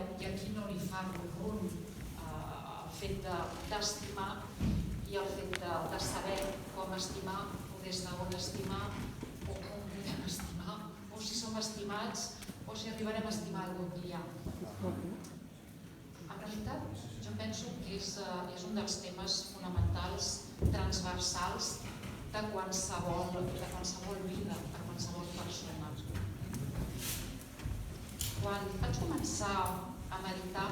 creu i a qui no li fa rum el fet d'estimar i el fet de saber com estimar o des d'on estimar o com podem estimar o si som estimats o si arribarem a estimar algun dia. En realitat, jo penso que és un dels temes fonamentals, transversals de qualsevol vida, de qualsevol persona. Quan vaig començar a meditar,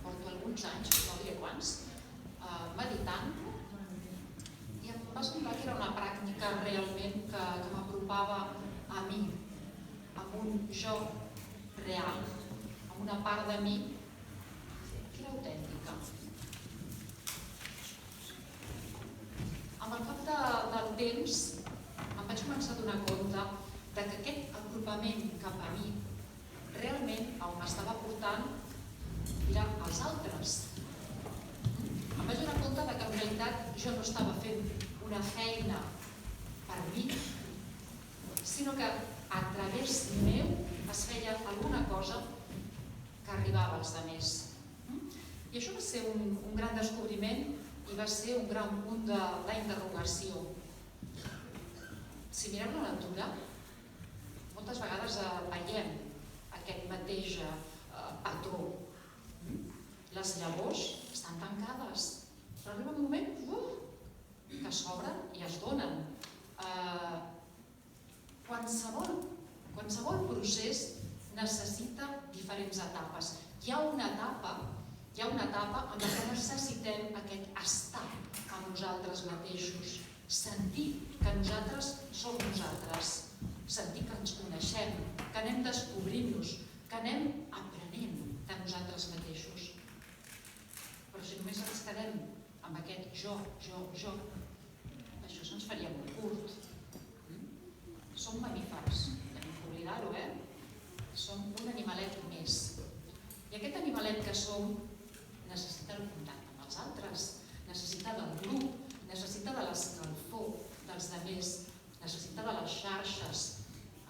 porto alguns anys, no diré quants, meditant, i em va semblar que era una pràctica realment que m'apropava a mi, amb un jo real, amb una part de mi que era autèntica. Amb el cap del temps em vaig començar a donar compte que aquest apropament cap a mi realment on m'estava portant era als altres. Em vaig donar compte que en realitat jo no estava fent una feina per mi, sinó que a través meu es feia alguna cosa que arribava als altres. I això va ser un gran descobriment i va ser un gran punt d'interrogació. Si mireu la natura, moltes vegades veiem aquest mateix patró. Les llavors estan tancades, però arriba un moment que s'obren i es donen. Qualsevol procés necessita diferents etapes. Hi ha una etapa en la que necessitem aquest estar amb nosaltres mateixos, sentir que nosaltres som nosaltres, sentir que ens coneixem, que anem descobrint-nos, que anem aprenent de nosaltres mateixos. Però si només ens quedem amb aquest jo, això se'ns faria molt curt. Som mamífers, tenim que oblidar-ho, Som un animalet més. I aquest animalet que som necessita el contacte amb els altres, necessita del grup, necessita de l'escalfor dels altres, necessita de les xarxes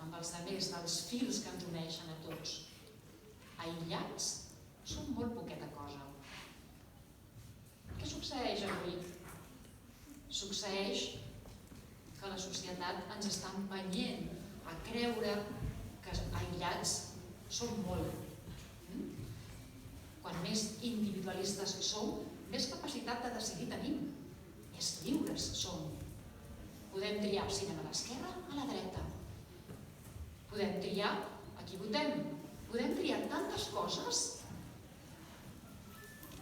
amb els altres, dels fils que ens uneixen a tots. Aïllats som molt poqueta cosa. Què succeeix avui? Succeeix que la societat ens està empenyent a creure que aïllats som molt. Quan més individualistes som, més capacitat de decidir tenim. Més lliures som. Podem triar si anem a l'esquerra o a la dreta. Podem triar a qui votem. Podem triar tantes coses.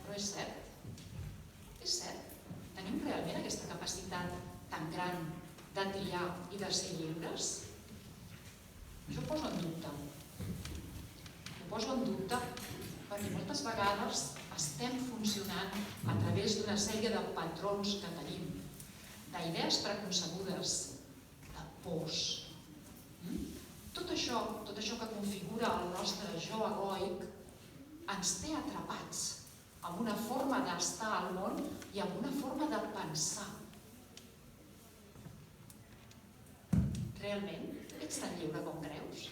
Però és cert. Tenim realment aquesta capacitat tan gran de triar i de ser lliures? Jo ho poso en dubte. Ho poso en dubte perquè moltes vegades estem funcionant a través d'una sèrie de patrons que tenim, d'idees preconcebudes, de pors. Tot això que configura el nostre jo egoic ens té atrapats amb una forma d'estar al món i amb una forma de pensar. Realment, ets tan lliure com creus?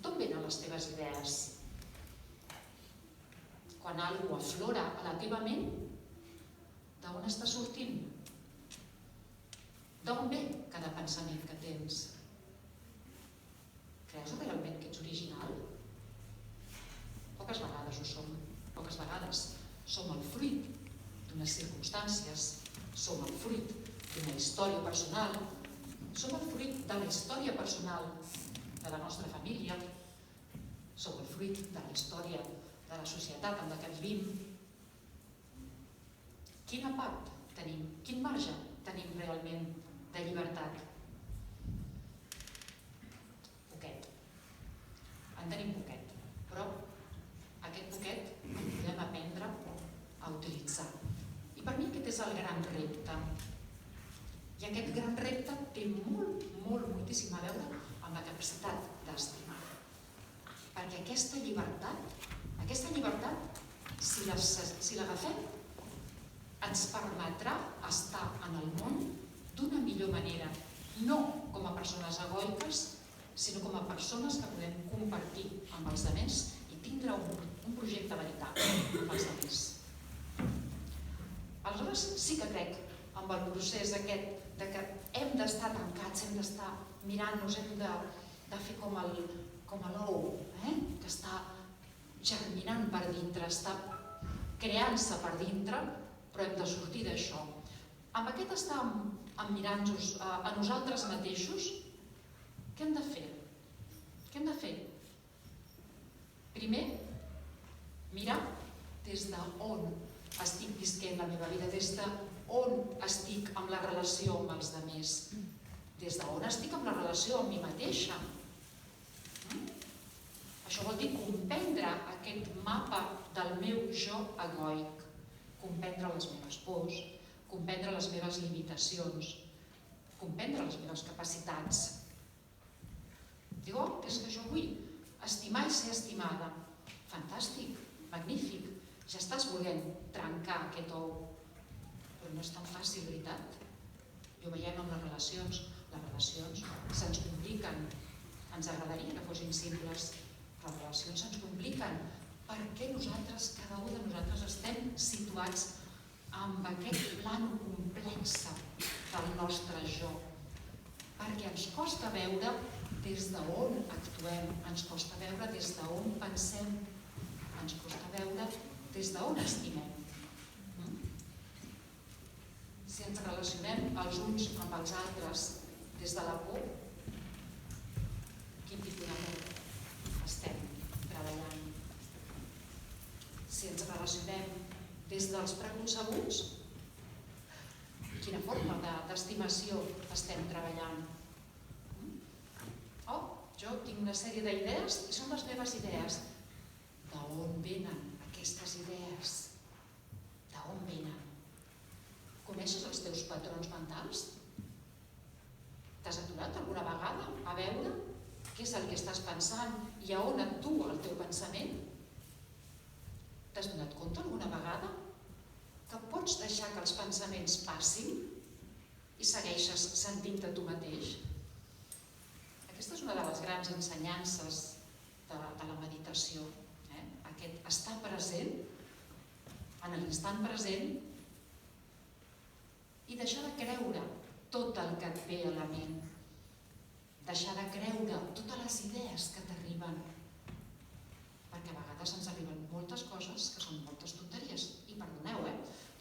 D'on venen les teves idees? Quan alguna cosa aflora a la teva ment, d'on està sortint? D'on ve cada pensament que tens? Creus realment que ets original? Poques vegades ho som. Poques vegades som el fruit d'unes circumstàncies, som el fruit d'una història personal, som el fruit de la història personal de la nostra família, som el fruit de la història de la societat en la que vivim. Quina part tenim? Quin marge tenim realment de llibertat? Poquet. En tenim poquet, però aquest poquet el podem aprendre a utilitzar. I per mi aquest és el gran repte. I aquest gran repte té moltíssim a veure amb la capacitat d'estimar. Perquè aquesta llibertat, si l'agafem, ens permetrà estar en el món d'una millor manera, no com a persones egoiques, sinó com a persones que podem compartir amb els altres i tindre un projecte veritable amb els altres. Aleshores sí que crec en el procés aquest de que hem d'estar tancats, hem d'estar mirant-nos, hem de fer com l'ou, que està germinant per dintre, està creant-se per dintre, però hem de sortir d'això. Amb aquest estar mirant-nos a nosaltres mateixos, què hem de fer? Què hem de fer? Primer, mirar des d'on estic visquent la meva vida, des d'on estic amb la relació amb els altres, des d'on estic amb la relació amb mi mateixa. Això vol dir comprendre aquest mapa del meu jo egoic, comprendre les meves pors, comprendre les meves limitacions, comprendre les meves capacitats. Diu, és que jo vull estimar i ser estimada. Fantàstic, magnífic, ja estàs volent trencar aquest ou. Però no és tan fàcil, veritat? I ho veiem amb les relacions. Les relacions se'ns compliquen. Ens agradaria que fossin simples. Les relacions se'ns compliquen perquè nosaltres, cada un de nosaltres, estem situats amb aquest plano complex del nostre jo. Perquè ens costa veure des d'on actuem, ens costa veure des d'on pensem, ens costa veure des d'on estimem. Si ens relacionem els uns amb els altres des de la por, quin tipus d'amor estem treballant? Si ens relacionem des dels preconcebuts, quina forma d'estimació estem treballant? Jo tinc una sèrie d'idees i són les meves idees. D'on venen aquestes idees? D'on venen? Coneixes els teus patrons mentals? T'has aturat alguna vegada a veure què és el que estàs pensant i a on actua el teu pensament? T'has donat compte alguna vegada que pots deixar que els pensaments passin i segueixes sentint-te tu mateix? Aquesta és una de les grans ensenyances de la meditació. Aquest estar present, en l'instant present, i deixar de creure tot el que et ve a la ment. Deixar de creure totes les idees que t'arriben. Perquè a vegades ens arriben moltes coses que són moltes tonteries. I perdoneu,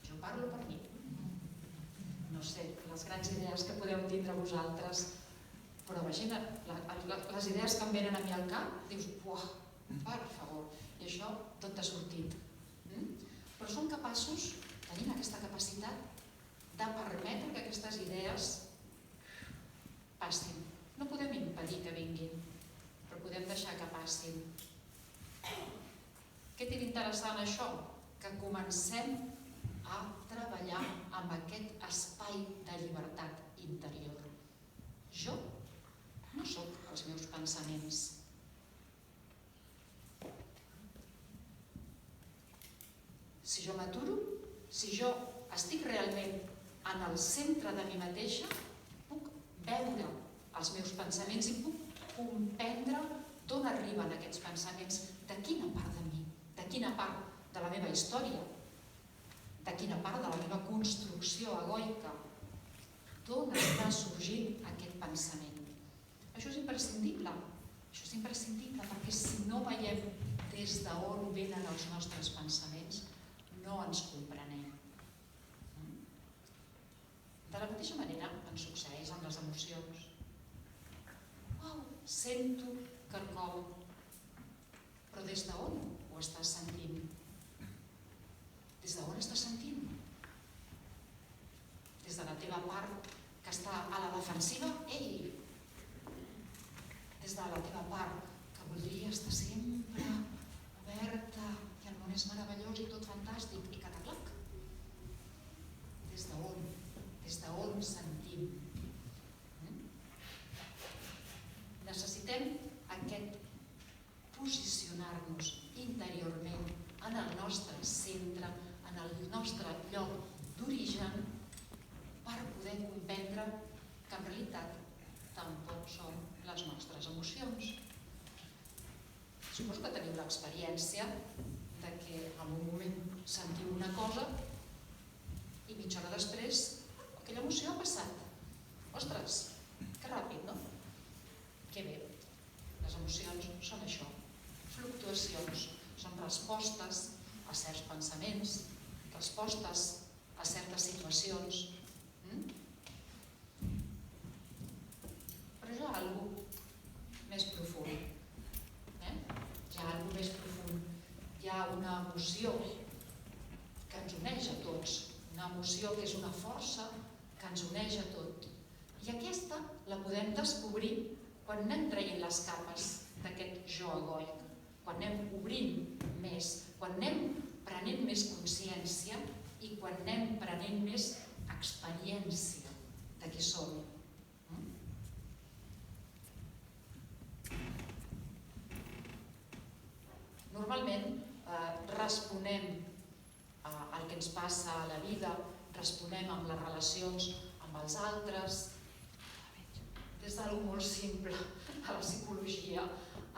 jo parlo per mi. No sé, les grans idees que podeu tindre vosaltres, però imagina, les idees que em venen a mi al cap, dius, uah, per favor, i això tot ha sortit. Però som capaços, tenim aquesta capacitat de permetre que aquestes idees passin. No podem impedir que vinguin, però podem deixar que passin. Què té d'interessant això? Que comencem a treballar amb aquest espai de llibertat interior. Jo no sóc els meus pensaments. Si jo m'aturo, si jo estic realment en el centre de mi mateixa, puc veure els meus pensaments i puc comprendre d'on arriben aquests pensaments, de quina part de mi, de quina part de la meva història, de quina part de la meva construcció egoica, d'on està sorgint aquest pensament. Això és imprescindible. Això és imprescindible perquè si no veiem des d'on venen els nostres pensaments, no ens comprenem. De la mateixa manera ens succeeix amb les emocions. Sento quelcom, però des d'on ho estàs sentint? Des d'on estàs sentint? Des de la teva part que està a la defensiva? Ei! Des de la teva part que voldria estar sempre oberta i el món és meravellós i tot fantàstic i cataclac? Des d'on? Des d'on sentim? Necessitem aquest posicionar-nos interiorment en el nostre centre, en el nostre lloc d'origen, per poder comprendre que en realitat tampoc són les nostres emocions. Suposo que teniu l'experiència de que en un moment sentiu una cosa i mitja hora després aquella emoció ha passat. Ostres, que ràpid, no? Que bé. Les emocions són això, fluctuacions, són respostes a certs pensaments, respostes a certes situacions. Però hi ha alguna cosa més profund. Hi ha alguna cosa més profund. Hi ha una emoció que ens uneix a tots, una emoció que és una força que ens uneix a tot. I aquesta la podem descobrir quan anem traient les capes d'aquest jo egoic, quan anem obrint més, quan anem prenent més consciència i quan anem prenent més experiència de qui som. Normalment responem al que ens passa a la vida, responem amb les relacions amb els altres, des d'alguna cosa molt simple a la psicologia.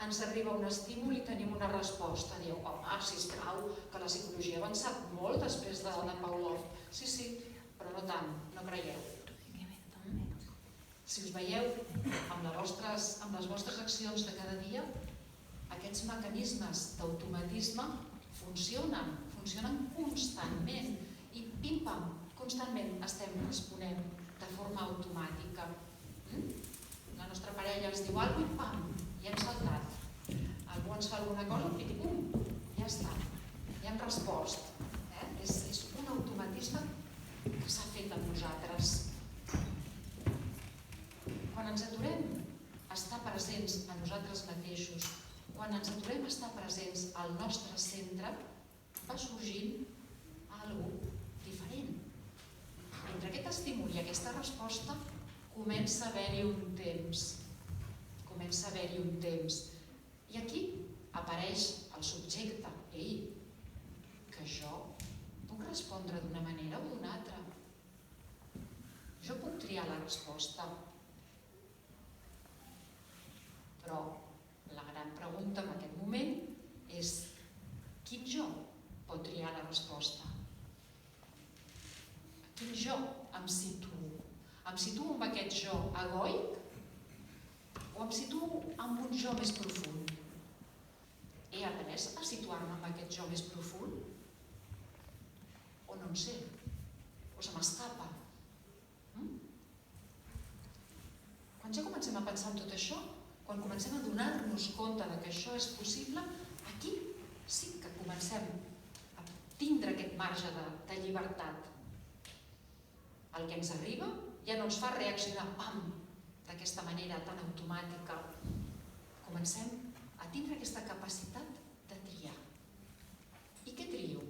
Ens arriba un estímul i tenim una resposta. Dieu, home, sisplau, que la psicologia ha avançat molt després de Pavlov. Sí, però no tant, no creieu. Si us veieu amb les vostres accions de cada dia, aquests mecanismes d'automatisme funcionen constantment i pim-pam, constantment estem responent de forma automàtica. La nostra parella ens diu alguna cosa i pam, ja hem saltat. Algú ens fa alguna cosa i pum, ja està, ja hem respost. És un automatisme que s'ha fet amb nosaltres. Quan ens aturem a estar presents a nosaltres mateixos, quan ens aturem a estar presents al nostre centre, va sorgint alguna cosa diferent. Entre aquest estímul i aquesta resposta comença a haver-hi un temps. I aquí apareix el subjecte. Ei, que jo puc respondre d'una manera o d'una altra. Jo puc triar la resposta. Però la gran pregunta en aquest moment és: quin jo pot triar la resposta? Quin jo em situo? Em situo amb aquest jo egoic o em situo amb un jo més profund? He après a situar-me amb aquest jo més profund? O no en sé? O se m'escapa? Quan ja comencem a pensar en tot això, quan comencem a donar-nos compte que això és possible, aquí sí que comencem a tindre aquest marge de llibertat. El que ens arriba ja no ens fa reaccionar d'aquesta manera tan automàtica. Comencem a tindre aquesta capacitat de triar. I què trio?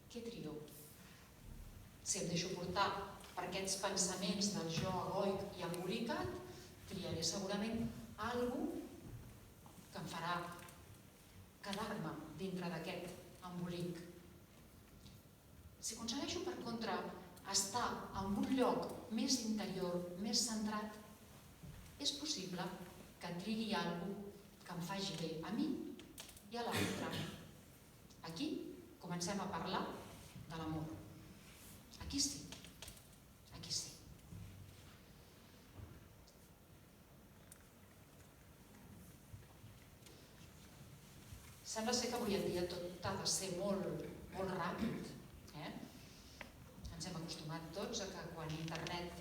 Què trio? Si em deixo portar per aquests pensaments del jo egoic i embolicat, triaré segurament alguna cosa que em farà quedar-me dintre d'aquest embolic. Si aconsegueixo, per contra, estar en un lloc més interior, més centrat, és possible que trigui alguna cosa que em faci bé a mi i a l'altre. Aquí comencem a parlar de l'amor. Aquí sí. Sembla ser que avui en dia tot ha de ser molt ràpid. Ens hem acostumat tots a que quan internet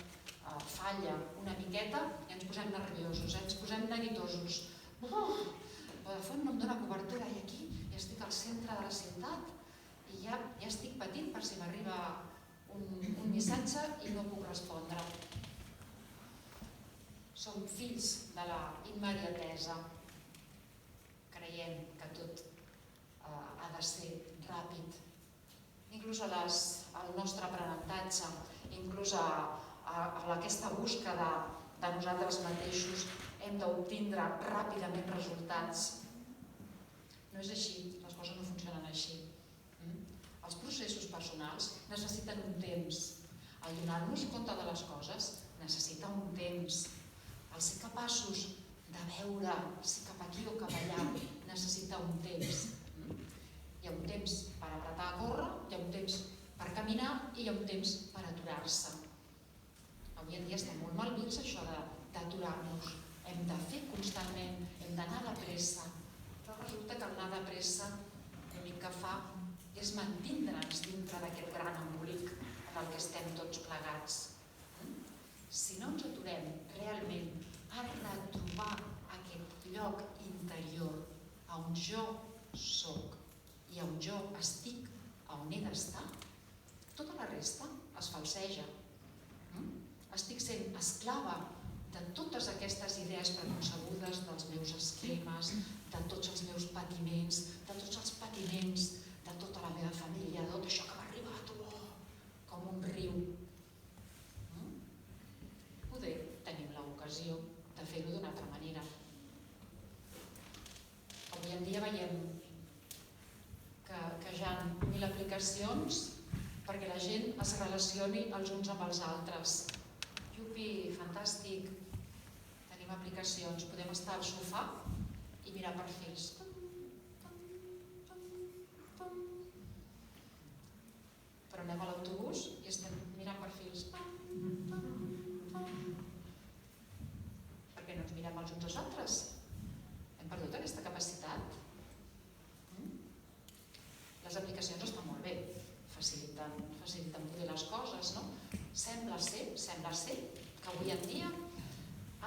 falla una miqueta ja ens posem nerviosos, ens posem neguitosos. Vodafone no em dóna cobertura i aquí ja estic al centre de la ciutat i ja estic patint per si m'arriba un missatge i no puc respondre. Som fills de la immediatesa. Creiem que tot ha de ser ràpid. Inclús al nostre aprenentatge, inclús a aquesta búsqueda de nosaltres mateixos, hem d'obtindre ràpidament resultats. No és així, les coses no funcionen així. Els processos personals necessiten un temps. El donar-nos compte de les coses necessita un temps. El ser capaços de veure si cap aquí o cap allà necessita un temps. Hi ha un temps per apretar a córrer, hi ha un temps per caminar i hi ha un temps per aturar-se. Avui en dia està molt mal vist això d'aturar-nos. Hem de fer constantment, hem d'anar de pressa, però resulta que el anar de pressa l'únic que fa és mantindre'ns dintre d'aquest gran embolic en el que estem tots plegats. Si no ens aturem realment a retrobar aquest lloc interior on jo soc i on jo estic, on he d'estar, tota la resta es falseja. Estic sent esclava de totes aquestes idees preconcebudes, dels meus esquemes, de tots els meus patiments, de tots els patiments de tota la meva família, de tot això que m'ha arribat com un riu. Poder tenim l'ocasió de fer-ho d'una altra manera. Avui en dia veiem que hi ha 1000 aplicacions perquè la gent es relacioni els uns amb els altres. Iupi, fantàstic! Tenim aplicacions, podem estar al sofà i mirar perfils. Però anem a l'autobús i estem mirant perfils. Per què no ens mirem els uns als altres? Hem perdut aquesta capacitat. Les aplicacions estan molt bé, faciliten poder les coses, no? Sembla ser que avui en dia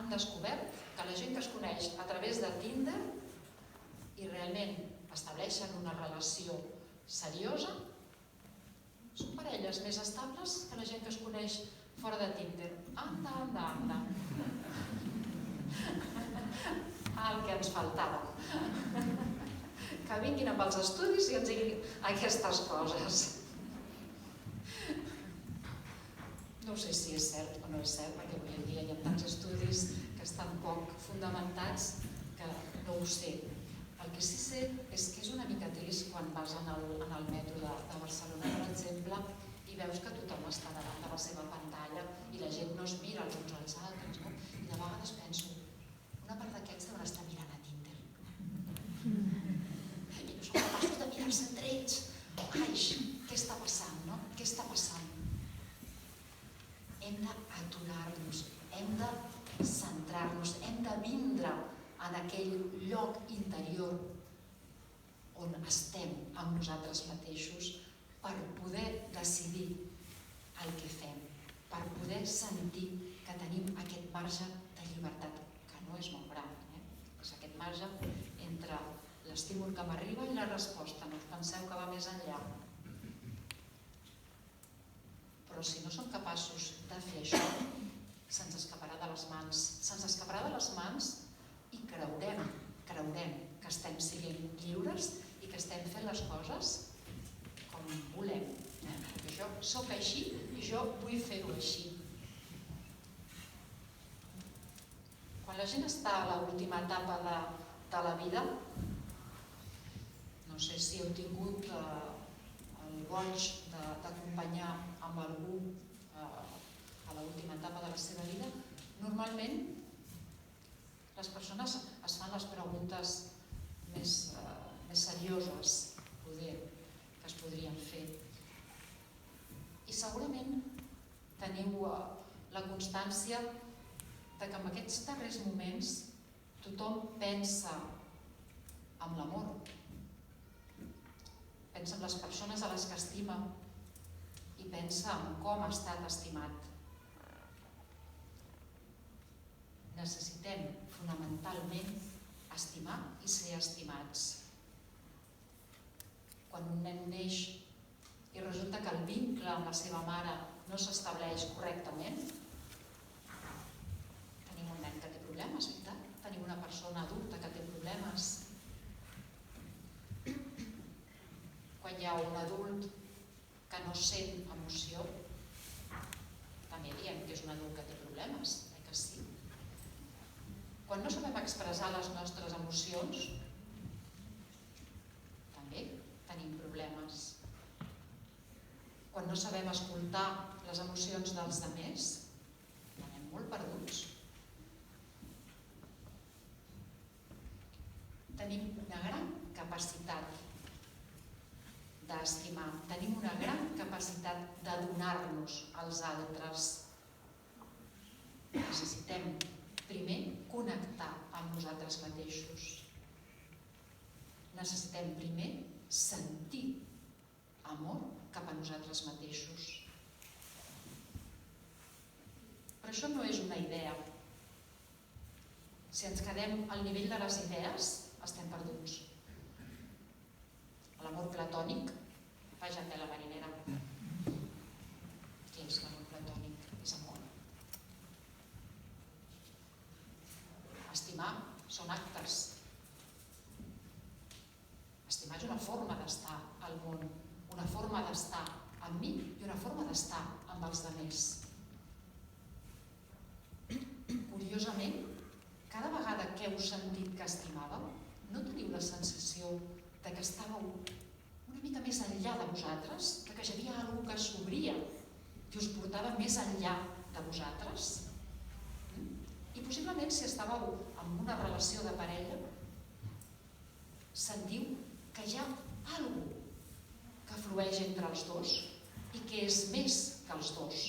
han descobert que la gent que es coneix a través de Tinder i realment estableixen una relació seriosa són parelles més estables que la gent que es coneix fora de Tinder. Anda. El que ens faltava. Que vinguin amb els estudis i ens diguin aquestes coses. No sé si és cert o no és cert, perquè avui en dia hi ha tants estudis que estan poc fundamentats que no ho sé. El que sí sé és que és una mica trist quan vas en el metro de Barcelona, per exemple, i veus que tothom està davant de la seva pantalla i la gent no es mira els uns als altres, no? I de vegades penso, una part d'aquests deuen estar mirant a Tinder. I no són capaços de mirar-se entre ells. Ai, què està passant, no? Què està passant? Hem d'aturar-nos, hem de centrar-nos, hem de vindre en aquell lloc interior on estem amb nosaltres mateixos per poder decidir el que fem, per poder sentir que tenim aquest marge de llibertat, que no és molt gran, és aquest marge entre l'estímul que m'arriba i la resposta. No us penseu que va més enllà. Però si no som capaços de fer això, se'ns escaparà de les mans. Se'ns escaparà de les mans i creurem que estem sent lliures i que estem fent les coses com volem. Jo soc així i jo vull fer-ho així. Quan la gent està a l'última etapa de la vida, no sé si heu tingut el goig d'acompanyar amb algú a l'última etapa de la seva vida, normalment les persones es fan les preguntes més serioses que es podrien fer. I segurament teniu la constància que en aquests darrers moments tothom pensa en l'amor, pensa en les persones a les que estima i pensa en com ha estat estimat. Necessitem fonamentalment estimar i ser estimats. Quan un nen neix i resulta que el vincle amb la seva mare no s'estableix correctament, tenim un nen que té problemes, veritat? Tenim una persona adulta que té problemes. Quan hi ha un adult que no sent emoció, també diem que és un adult que té problemes, que sí. Quan no sabem expressar les nostres emocions, també tenim problemes. Quan no sabem escoltar les emocions dels altres, anem molt perduts. tenim una gran capacitat d'estimar, tenim una gran capacitat de donar-nos als altres. Necessitem primer connectar amb nosaltres mateixos. Necessitem primer sentir amor cap a nosaltres mateixos. Però això no és una idea. Si ens quedem al nivell de les idees, estem perduts. L'amor platònic, vaja tela marinera. Què és l'amor platònic? És amor. Estimar són actes. Estimar és una forma d'estar al món, una forma d'estar amb mi i una forma d'estar amb els altres. Curiosament, cada vegada que heu sentit que estimàveu, no teniu la sensació que estàveu una mica més enllà de vosaltres, que hi havia alguna cosa que s'obria, que us portava més enllà de vosaltres? I possiblement si estàveu en una relació de parella, sentiu que hi ha alguna cosa que flueix entre els dos i que és més que els dos.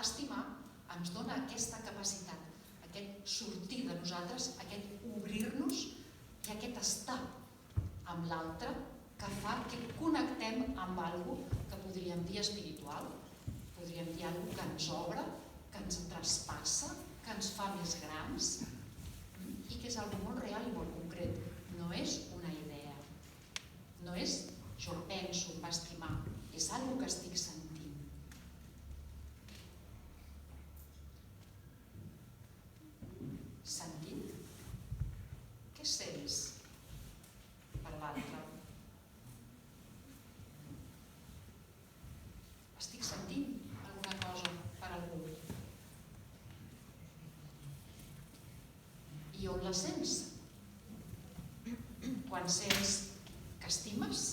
Estimar ens dona aquesta capacitat, aquest sortir de nosaltres, aquest obrir-nos i aquest estar amb l'altre que fa que connectem amb alguna cosa que podríem dir espiritual, podríem dir alguna cosa que ens obre, que ens traspassa, que ens fa més grans i que és alguna molt real i molt concret. No és una idea, no és jo penso, em va estimar, és alguna que estic sentint. Sentint? Què sents per l'altre? Estic sentint alguna cosa per algú? I on la sents? Quan sents que estimes?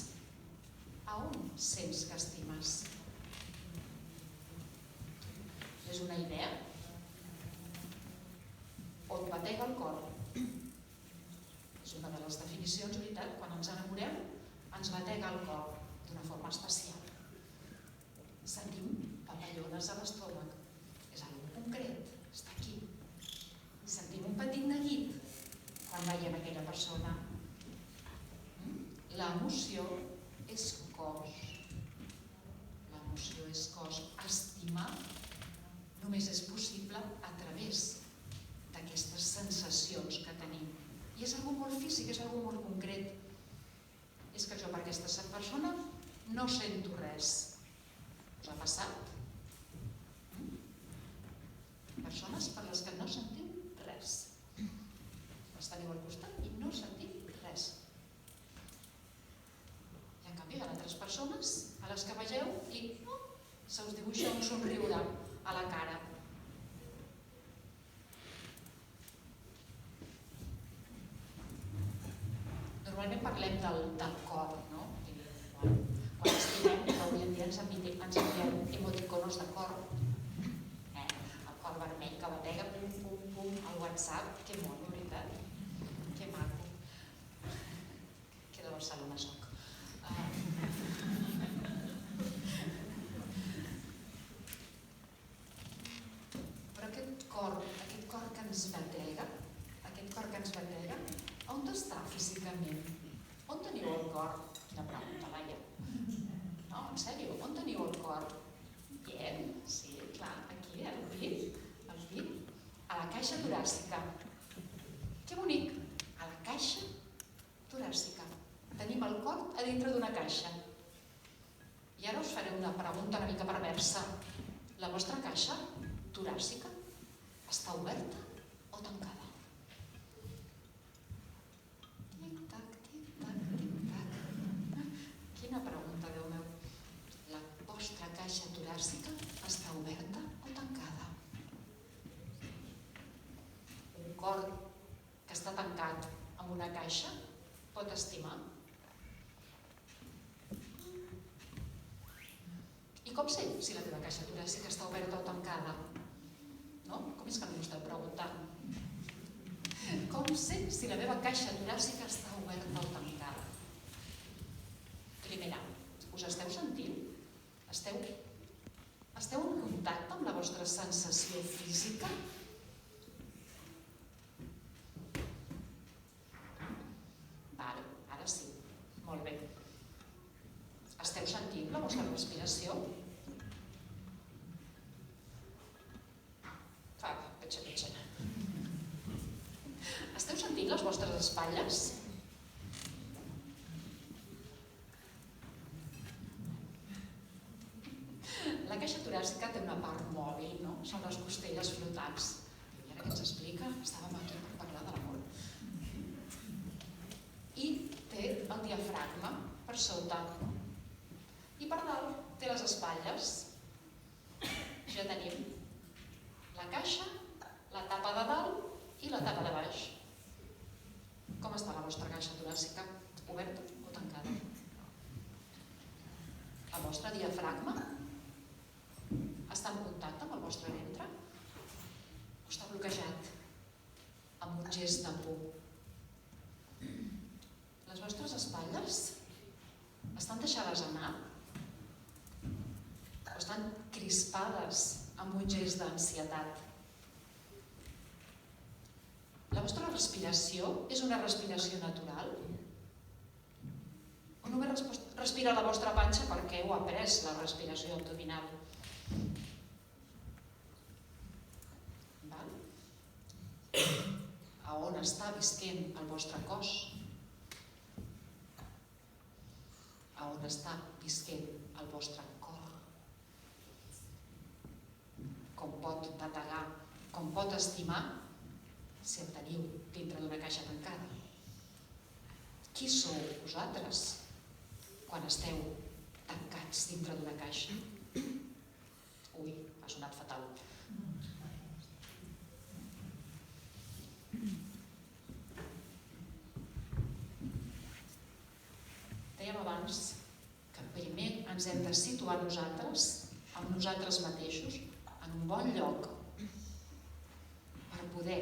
A on sents que estimes? És una idea? O et batega el cor? És una de les definicions, veritat, quan ens enamorem ens batega el cor d'una forma especial. Sentim papallones a l'estómac, és algo concret, està aquí. Sentim un petit neguit quan veiem aquella persona. L'emoció és cos. L'emoció és cos. Estimar només és possible a través d'aquestes sensacions que tenim. I és algo molt físic, és algo molt concret. És que jo per aquesta persona no sento res. Us ha passat? Persones per les que no sentiu res. Les teniu al costat i no sentiu res. I en canvi hi ha altres persones a les que vegeu i se us dibuixa un somriure a la cara. Normalment parlem del cor, no? Quan estimem, avui en dia ens enviem emoticonos de cor. El cor vermell que batega, pum, pum, pum, al WhatsApp. Que mono, veritat? Que maco. Que de Barcelona soc. Però aquest cor que ens batega, on està físicament? On teniu el cor? Quina pregunta, Laia. No, en sèrio, on teniu el cor? Bien, sí, clar, aquí, al pit, a la caixa toràcica. Que bonic, a la caixa toràcica. Tenim el cor a dintre d'una caixa. I ara us faré una pregunta una mica perversa. La vostra caixa toràcica està oberta o tancada? Tic-tac, tic-tac, tic-tac. Quina pregunta, Déu meu. La vostra caixa toràcica està oberta o tancada? Un cor que està tancat en una caixa pot estimar? I com sé si la teva caixa toràcica està oberta o tancada? No? Com és que m'ho esteu preguntant? Com sé si la meva caixa toràcica està oberta o tancada. Primera, us esteu sentint? Esteu en contacte amb la vostra sensació física? Vale, ara sí. Molt bé. Esteu sentint la vostra respiració? Petxa. Esteu sentint les vostres espatlles? La caixa toràcica té una part mòbil, no? Són les costelles flotants. I ara que ens explica, estàvem aquí per parlar de l'amor. I té el diafragma per sota. I per dalt té les espatlles. Ja tenim la caixa, la tapa de dalt i la tapa de baix. Com està la vostra caixa toràcica? Oberta o tancada? El vostre diafragma està en contacte amb el vostre ventre? O està bloquejat amb un gest de por? Les vostres espatlles estan deixades anar? O estan crispades amb un gest d'ansietat? La vostra respiració és una respiració natural? O només respira la vostra panxa perquè heu après la respiració abdominal? Val? A on està visquent el vostre cos? A on està visquent el vostre cor? Com pot bategar, com pot estimar si el teniu dintre d'una caixa tancada? Qui sou vosaltres quan esteu tancats dintre d'una caixa? Ui, ha sonat fatal. Dèiem abans que primer ens hem de situar nosaltres, amb nosaltres mateixos, en un bon lloc per poder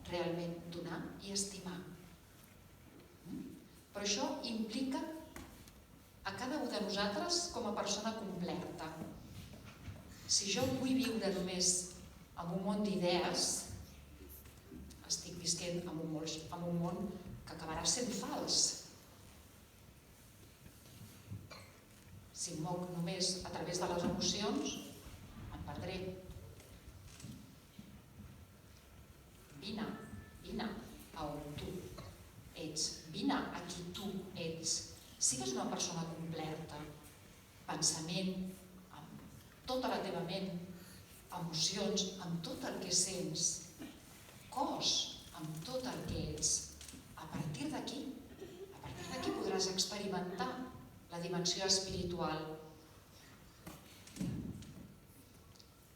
realment donar i estimar. Però això implica a cada un de nosaltres com a persona completa. Si jo vull viure només en un món d'idees, estic visquent en un món que acabarà sent fals. Si em moc només a través de les emocions, em perdré. Vine a on tu ets, vine a qui tu ets. Sigues una persona completa, pensament, amb tota la teva ment, emocions, amb tot el que sents, cos, amb tot el que ets. A partir d'aquí podràs experimentar la dimensió espiritual.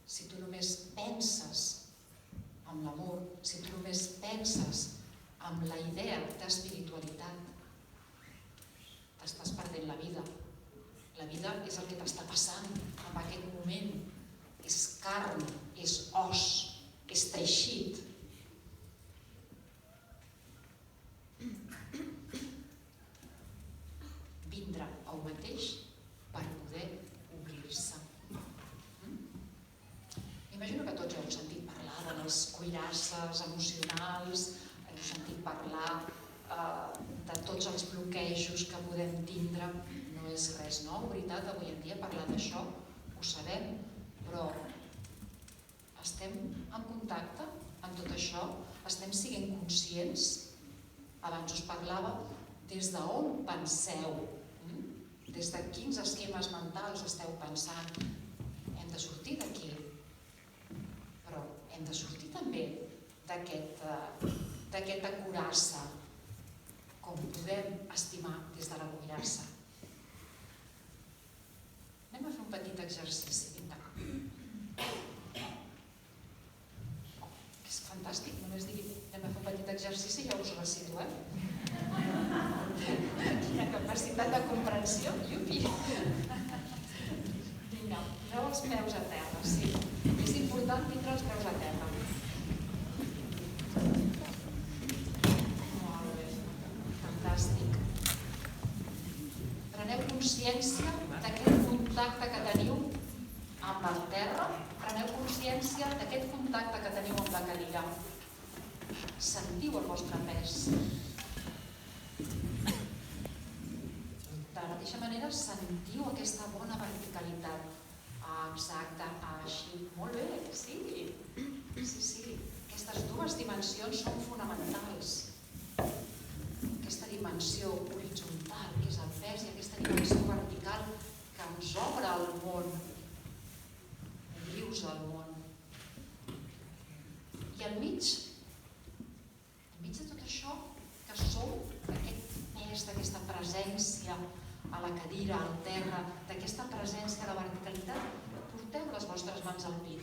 Si tu només penses amb l'amor, si tu només penses amb la idea d'espiritualitat, t'estàs perdent la vida. La vida és el que t'està passant en aquest moment. És carn, és os, és teixit. Vindrà a un mateix per poder obrir-se. Imagino que tots heu sentit parlar de les cuirasses emocionals, heu sentit parlar de tots els bloquejos que podem tindre. No és res nou, veritat, avui en dia parlar d'això, ho sabem, però estem en contacte amb tot això, estem sent conscients. Abans us parlava des d'on penseu, des de quins esquemes mentals esteu pensant. Hem de sortir d'aquí. Però hem de sortir també d'aquesta coraça, com podem estimar des de la cuirassa. Anem a fer un petit exercici, vinga. És fantàstic, només digui anem a fer un petit exercici i ja us resituem. Quina capacitat de comprensió, iupi! Vinga, poseu els peus a terra, sí. És important tindre els peus a terra. consciència d'aquest contacte que teniu amb el terra, preneu consciència d'aquest contacte que teniu amb la cadira. Sentiu el vostre pes. De la mateixa manera, sentiu aquesta bona verticalitat. Exacte, així. Molt bé, sí. Sí. Aquestes dues dimensions són fonamentals. Aquesta dimensió horitzontal, que és el pes, i aquesta dimensió vertical que ens obre al món, obrius al món. I al mig de tot això, que sou d'aquest pes, d'aquesta presència a la cadira, al terra, d'aquesta presència a la verticalitat, porteu les vostres mans al pit.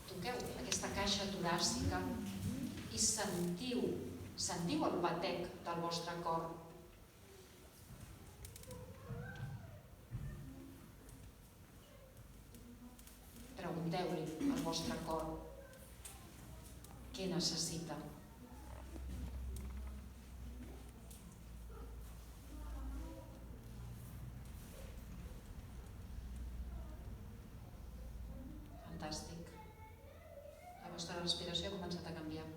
Toqueu aquesta caixa toràcica i sentiu el batec del vostre cor. Pregunteu-li al vostre cor què necessita. Fantàstic. La vostra respiració ha començat a canviar.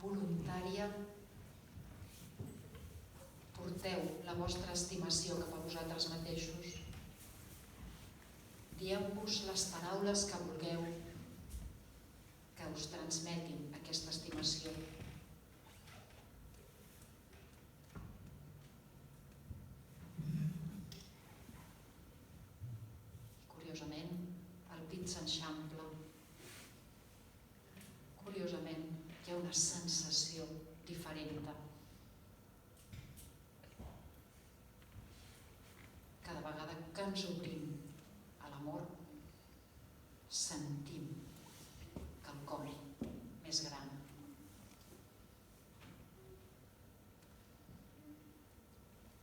Voluntària, porteu la vostra estimació cap a vosaltres mateixos. Dieu-vos les paraules que vulgueu que us transmetin aquesta estimació. Curiosament, el pit s'enxampla. Curiosament, hi ha una sensació diferent. Cada vegada que ens obrim a l'amor, sentim